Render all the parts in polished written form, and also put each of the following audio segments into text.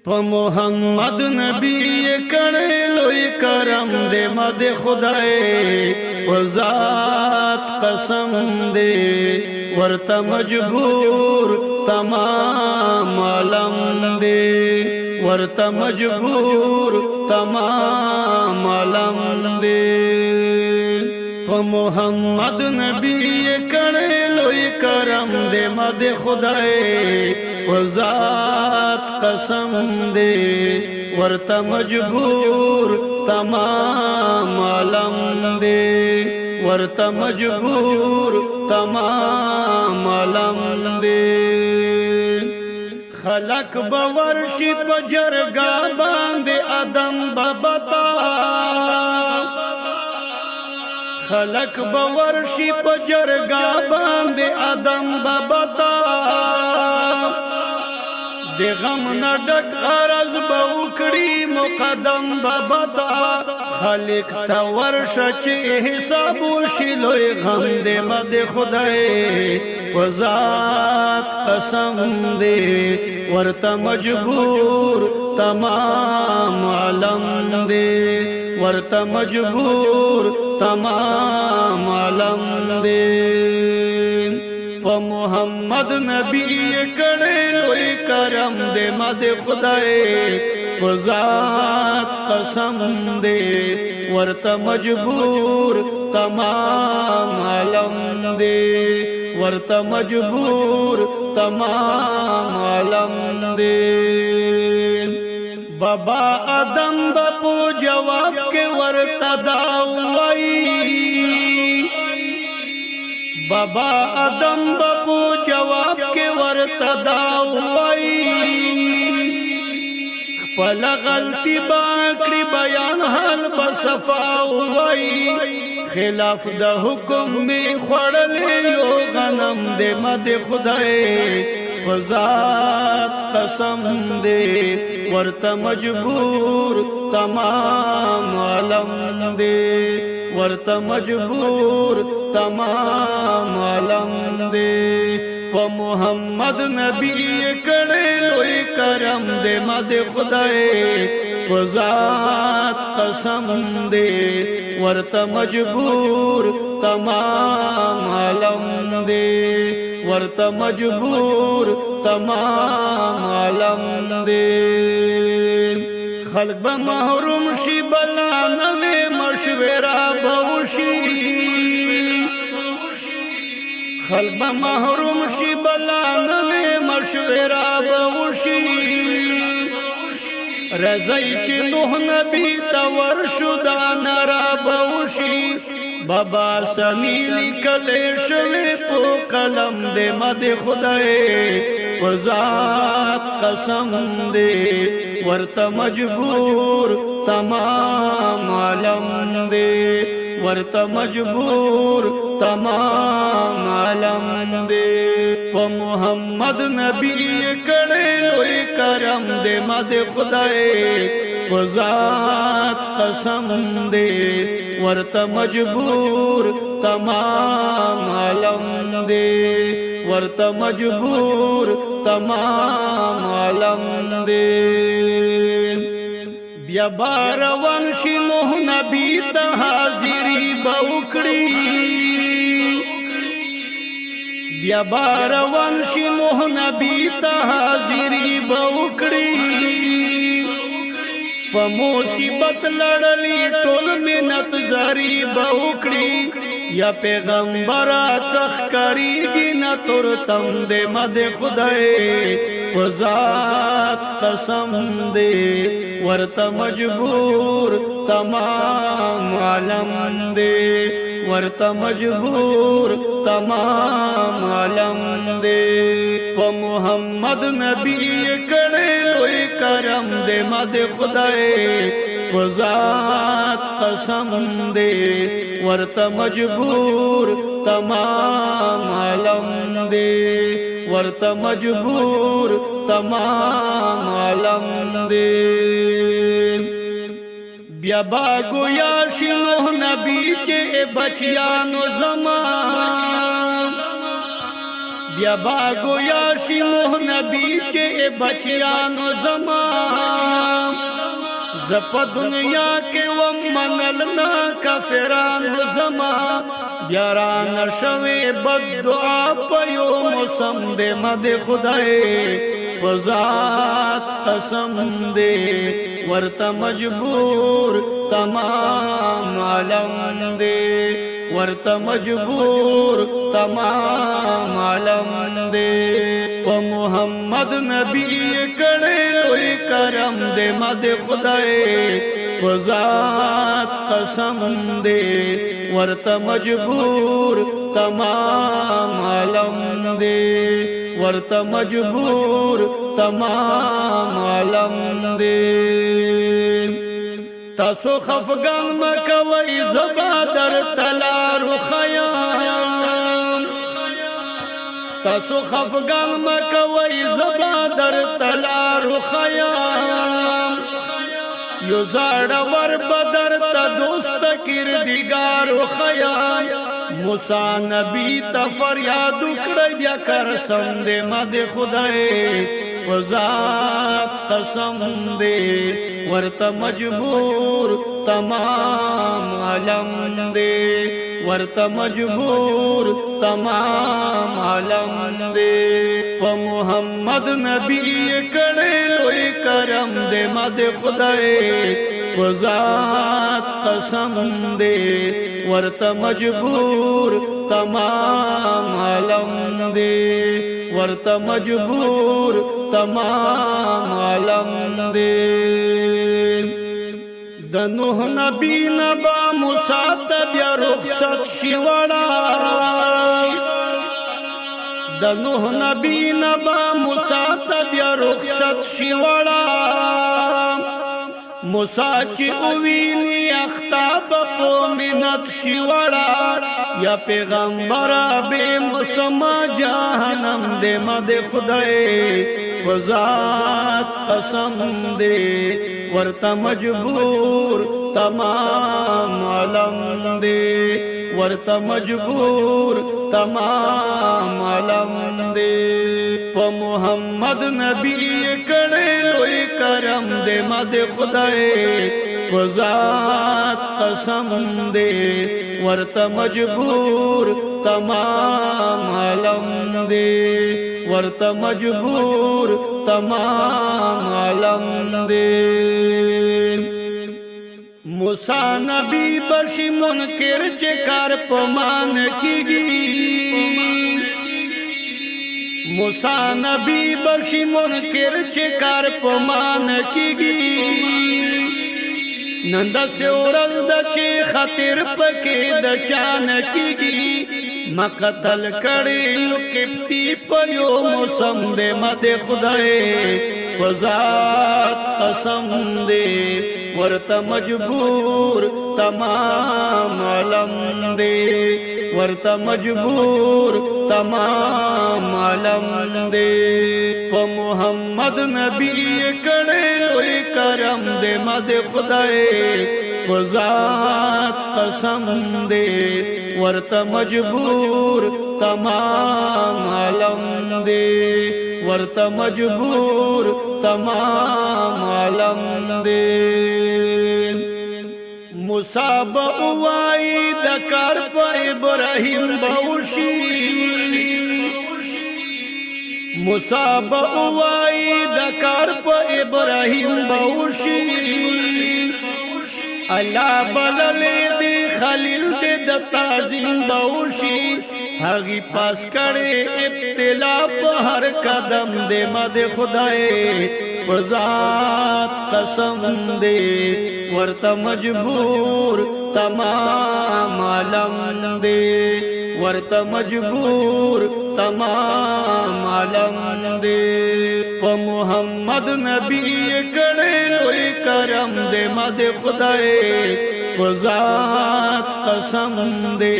په محمد نبی کړه لوی کرم دې مد خدای و ذات قسم دې ورته مجبور تمام عالم دې ورته مجبور تمام عالم دې په محمد نبی کړه لوی کرم دې مد خدای و ذات قسم دے ورته مجبور تمام عالم دے ورته مجبور تمام عالم دے خلق باورشی په جرګا باندې ادم بابتا خلق باورشی په جرګا باندې ادم بابتا د غم نه ډک عرض به وکړي مقدم بابتا خالق ته ورشه چې حساب وشي لوی غم دې مد خدای و ذات قسم دې ورته مجبور تمام عالم دې ورته مجبور تمام عالم دې په محمد نبی کړه لوی کرم دې مد خدای په ذات قسم دې ورته مجبور تمام عالم دې ورته مجبور تمام عالم دې بابا ادم په جواب کې ورته دا وایي بابا ادم بپو جواب کے ورتدا وئی خپل غلطی باکڑی بیان حال بصفا وئی خلاف د حکم می خوڑلے یو غنم دے مد خدای وذات قسم دے ورته مجبور تمام عالم دے ورته مجبور تمام عالم دے په محمد نبی کړه لوی کرم دے مد خدای په ذات قسم دے ورته مجبور تمام عالم دے ورته مجبور تمام عالم دے خلق به محروم شي بلا نوې مشوره بوشي خلق به محروم شي بلا نوې مشوره بوشي رضای چې نوح نبی ته ورشو دا نرا بوشي بابا سنی لیکلې شوی په قلم دې مد خدای و ذات قسم دې ورته مجبور تمام عالم دې ورته مجبور تمام عالم دې په محمد نبی کړه لوی کرم دې مد خدای و ذات قسم دې ورته مجبور تمام عالم دې ورته مجبور تمام عالم دې بیا باروان شي نوح نبی ته حاضری بوکړي بیا باروان شي نوح نبی ته حاضری بوکړي په مصیبت لړلی ټول منت زری بوکړي یا پیغمبر څخ کریږي نه تر تم دې مد خدای و ذات قسم دې ورته مجبور تمام عالم دې ورته مجبور تمام عالم دې په محمد نبی کړه لوی کرم دې مد خدای و ذات قسم دې ورته مجبور تمام عالم دې ورته مجبور تمام عالم دې بیا با گویا شي نوح نبی چې بچیانو زمان بیا باگو یاشی موہ نبی چے بچیانو زمان زپا دنیا کے ومنلنا کافرانو زمان بیاران شوی بد دعا پیو موسم دے مد خدای وذات قسم دے ورتا مجبور تمام عالم دے ورتا مجبور تمام عالم دے و محمد نبی کڑے لوی کرم دے مد خدای وذات قسم دے ورتا مجبور تمام عالم دے ورتا مجبور تمام عالم دے تاسو خفگان مکوئی زبا در تلارو خیام تاسو خفگان مکوئی زبا در تلارو خیام یو زاڑا ور بدر تا دوست کردگارو خیام موسیٰ نبی تا فریاد اکڑی بیا کرسم دے مد خدای وذات قسم دے ورتا مجبور تمام عالم دے ورتا مجبور تمام عالم دے و محمد نبی کڑے لوی کرم دے مد خدای وذات قسم دے ورتا مجبور تمام عالم دے ورتا مجبور تمام عالم دے د نوح نبی نبا موسیٰ بیا رخصت شیوڑا د نوح نبی نبا موسیٰ بیا رخصت شیوڑا موسیٰ چی اوینی اختاب پو منت شیوڑا یا پیغمبر بے مسمہ جہنم دے مد خدای وذات قسم دے ورتا مجبور تمام عالم دے ورتا مجبور تمام عالم دے پا محمد نبی کڑے لوی کرم دے مد خدای وذات قسم دے ورتا مجبور تمام عالم دے ورتا مجبور تمام عالم دے موسیٰ نبی بشی منکر چکار پمان کی گی موسیٰ نبی بشی منکر چکار پمان کی گی نندا سے اورل دا چی خطر پکے دا چان کی گی مقتل کڑی کپتی پیو موسم دے مد خدای وذات قسم دے ورتا مجبور تمام عالم دے ورتا مجبور تمام عالم دے و محمد نبی کڑے لوی کرم دے مد خدای وذات قسم دے ورتا مجبور تمام عالم دے ورتا مجبور تمام عالم دے موسیٰ با اوائی دکار پا ابراہیم باوشی موسیٰ با اوائی دکار پا ابراہیم باوشی اللہ بللے دے خلیل دے دا تعظیم باوشی حقی پاس کرے ابتلا پا ہر قدم دے مد خدای وذات قسم دے ورتا مجبور تمام عالم دے ورتا مجبور تمام عالم دے و محمد نبی کڑے لوی کرم دے مد خدای وذات قسم دے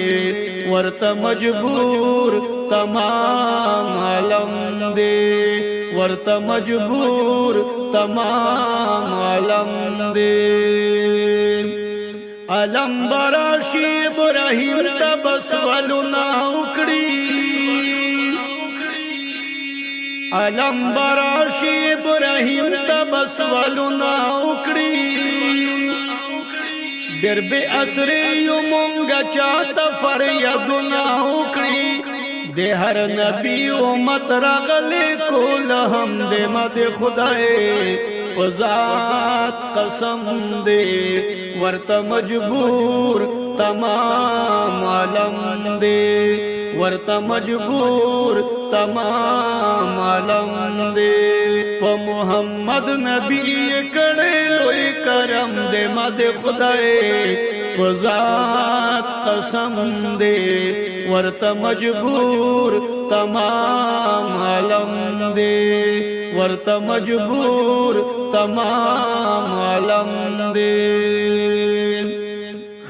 ورتا مجبور تمام عالم دے ورتا مجبور تمام عالم دے علم براشی ابراہیم تا بس والو نا اکڑی علم براشی ابراہیم تبس ولنا اکڑی در بے اسریو مونگا چاہتا فریادنا اکڑی دے ہر نبی امت رغلے کو لہم دے مد خدای وذات قسم دے ورت مجبور تمام عالم دے ورت مجبور تمام عالم دے پا محمد نبی کڑے لوئی کرم دے مد خدای وذات قسم دے ورت مجبور تمام عالم دے ورت مجبور تمام عالم دے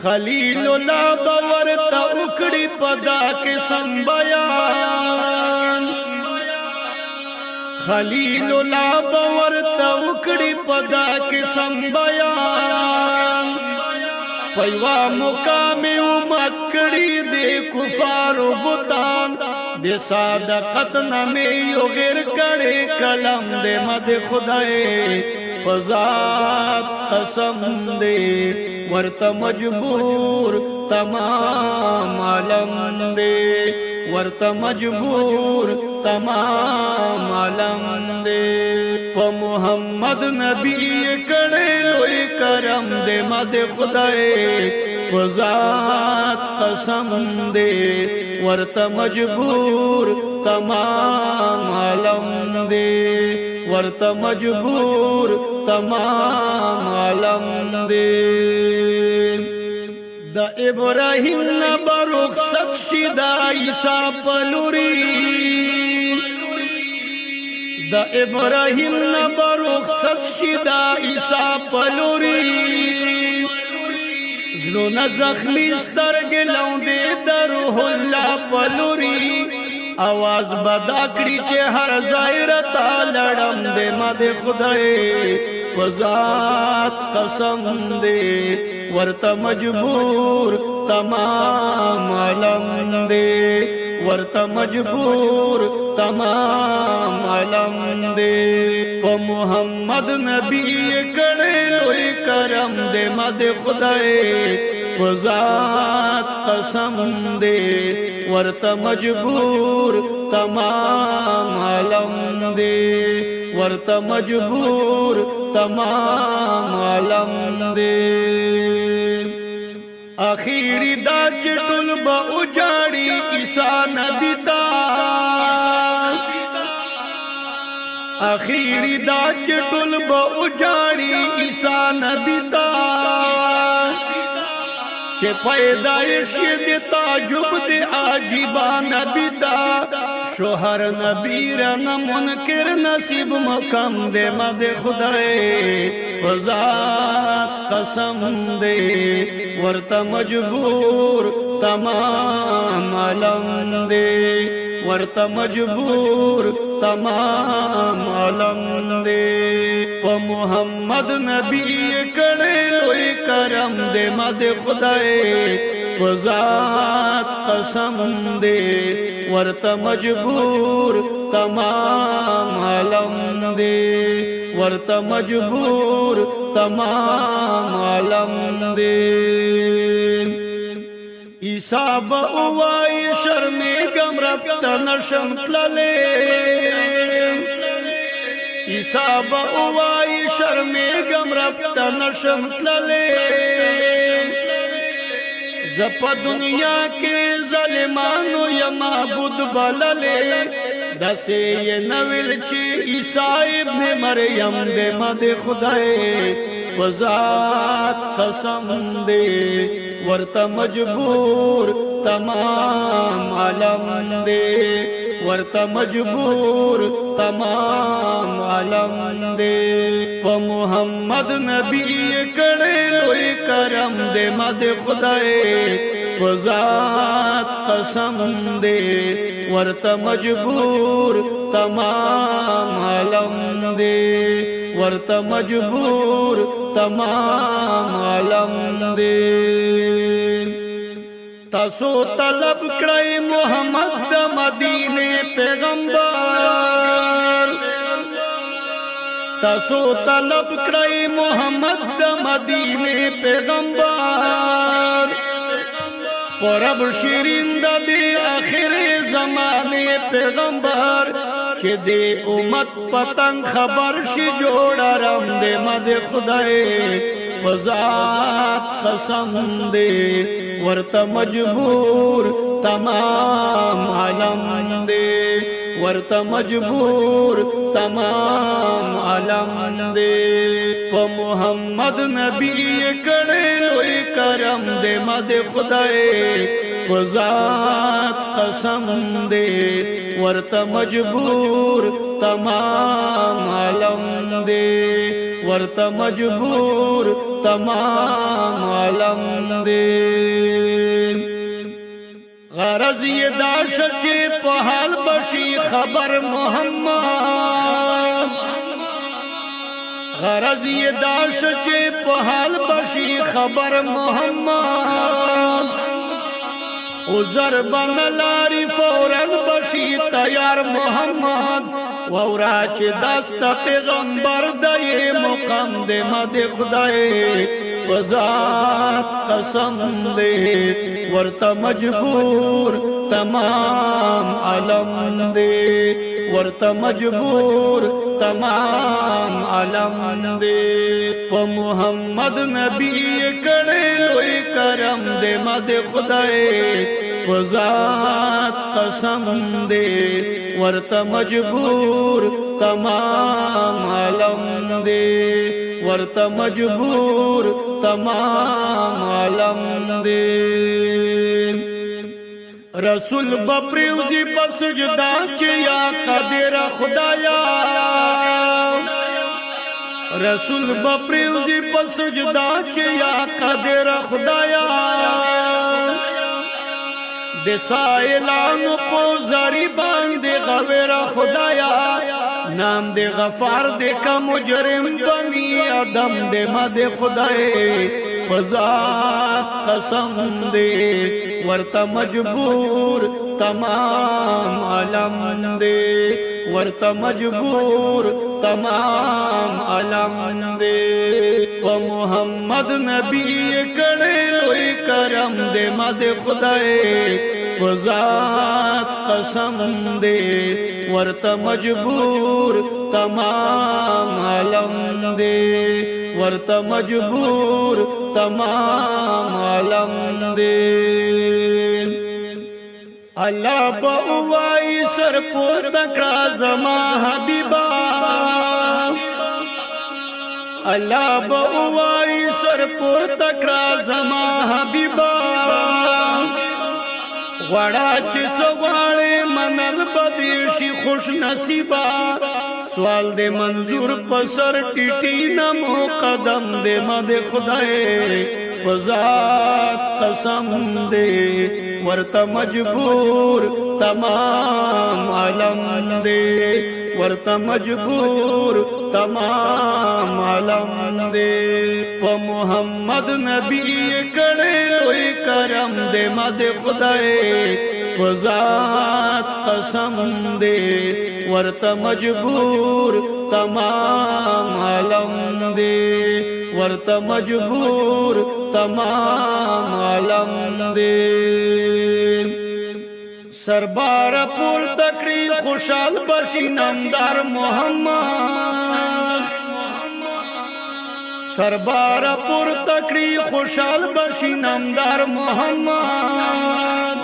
خلیل اللہ باورت اکڑی پدا قسم بیان خلیل اللہ باورت اکڑی پدا قسم بیان پیوا مقام امت کڑی دے کفار و بطان دے صادقت نمی یو غیر کڑے کلم دے مد خدای فذات قسم دے ورت مجبور تمام عالم دے ورت مجبور تمام عالم دے پا محمد نبی کڑے لوئی کرم دے مد خدای وذات قسم دے ورت مجبور تمام عالم دے ورت مجبور تمام عالم دے دا ابراہیم نبا رخصت شدا عیسیٰ پلوری دا ابراہیم نبا رخصت شدا عیسیٰ پلوری زلون زخمی سترگ لوندے در روح اللہ پلوری آواز بدا کری چے ہر ظاہرتا لڑم دے مد خدای وذات قسم دے ورت مجبور تمام عالم دے ورت مجبور تمام عالم دے پا محمد نبی کڑے لوئی کرم دے مد خدای وذات قسم دے ورت مجبور تمام عالم دے ورت مجبور تمام عالم دے آخیری دا چٹل با اجاڑی عیسیٰ نبی تا آخیری دا چٹل با اجاڑی عیسیٰ نبی تا چه پیدایش دی تعجب دی عجیبا نبی دا شوہر نبی رنا منکر نصیب مکم دے مد خدای وذات قسم دے ورت مجبور تمام عالم دے ورت مجبور تمام عالم دے و محمد نبی کڑے لوئی کرم دے مد خدای وذات قسم دے ورت مجبور تمام عالم دے ورت مجبور تمام عالم دے عیسیٰ با اوائی شرمی گم ربتا نشم تللے عیسیٰ با اوائی شرمی گم ربتا نشم تللے زپا دنیا کے ظالمانو یا معبود بللے دسے یہ نویل چی عیسیٰ ابن مریم دے مد خدای وذات قسم دے ورت مجبور تمام عالم دے ورت مجبور تمام عالم دے و محمد نبی کڑے لوئی کرم دے مد خدای وذات قسم دے ورت مجبور تمام عالم دے ورت مجبور تمام عالم دے تاسو طلب کړئ محمد د مدینه پیغمبر تاسو طلب کړئ محمد د مدینه پیغمبر پرب شیرین د دې اخر زمانه پیغمبر چې دې امت پتنګ خبر شي جوړ رم دې مد خدای وذات قسم دې ورته مجبور تمام عالم دې ورته مجبور تمام عالم دې په محمد نبی کړه لوی کرم دې مد خدای وذات قسم دې ورته مجبور تمام عالم دې ورته مجبور تمام عالم دې غرض یہ داشت چه په حال بشي خبر محمد غرض یہ داشت چه په حال بشي خبر محمد عذر بن لاری فورن بشي تیار محمد وورا چه دست پیغمبر دای مقام دے مد خدای وذات قسم دے ورته مجبور تمام عالم دے ورته مجبور تمام عالم دے په محمد نبی کړه لوی کرم دے مد خدای وذات قسم دے ورته مجبور تمام عالم دے ورته مجبور تمام عالم دے رسول بپریوزی پسجدا چیا قدر خدایا رسول بپریوزی پسجدا چیا قدر خدایا د سائلانو په زری باندې غویر خدایا نام دے غفار دے کا مجرم بنی آدم دے مد خدای وذات قسم دے ورته مجبور تمام عالم دے ورته مجبور تمام عالم دے و محمد نبی کړه لوی کرم دے مد خدای وذات قسم دے ورته مجبور تمام عالم دے ورته مجبور تمام عالم دے اللہ بہوائی سر پور تکڑا زما حبیبا اللہ بہوائی سر پور تکڑا زما حبیبا غواړه چې څه غواړې منل به دې شي خوش نصیبه سوال دې منظور په سر ټیټي نمو قدم دې مد خدای وذات قسم دې ورته مجبور تمام عالم دې ورته مجبور تمام عالم دے و محمد نبی کڑے لوی کرم دے مد خدای وذات قسم دے ورته مجبور تمام عالم دے ورته مجبور تمام عالم دے سربار پور تکڑی خوشحال بشی نامدار محمد سربار پور تکڑی خوشحال بشی نامدار محمد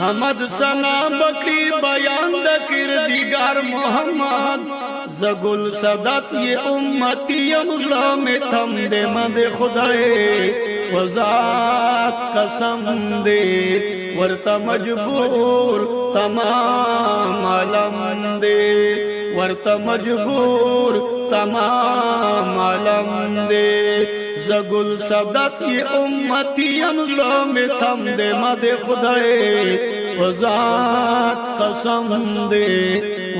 حمد ثنا بکری بیان د کردگار محمد زگل صدت یہ امتی ظلم تھم دے مد خدای وذات قسم دے ورته مجبور تمام عالم دے ورته مجبور تمام عالم دے زگل صدت یہ امتی ظلم تھم دے مد خدای وذات قسم دے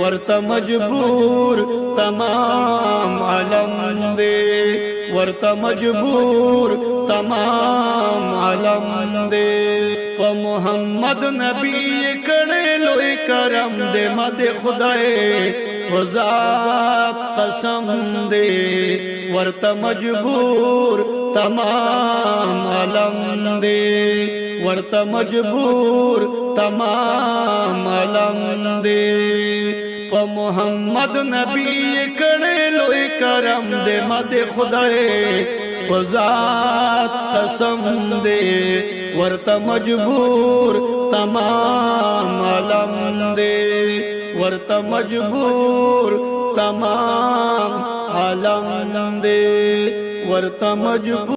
ورته مجبور تمام عالم دے ورته مجبور تمام عالم دے په محمد نبی کړه لوی کرم دے مد خدای و ذات قسم دے ورته مجبور تمام عالم دے ورته مجبور تمام عالم دے په محمد نبی کړه لوی کرم دے مد خدای و ذات قسم دے ورته مجبور تمام عالم دے ورته مجبور تمام عالم دے ورته مجبور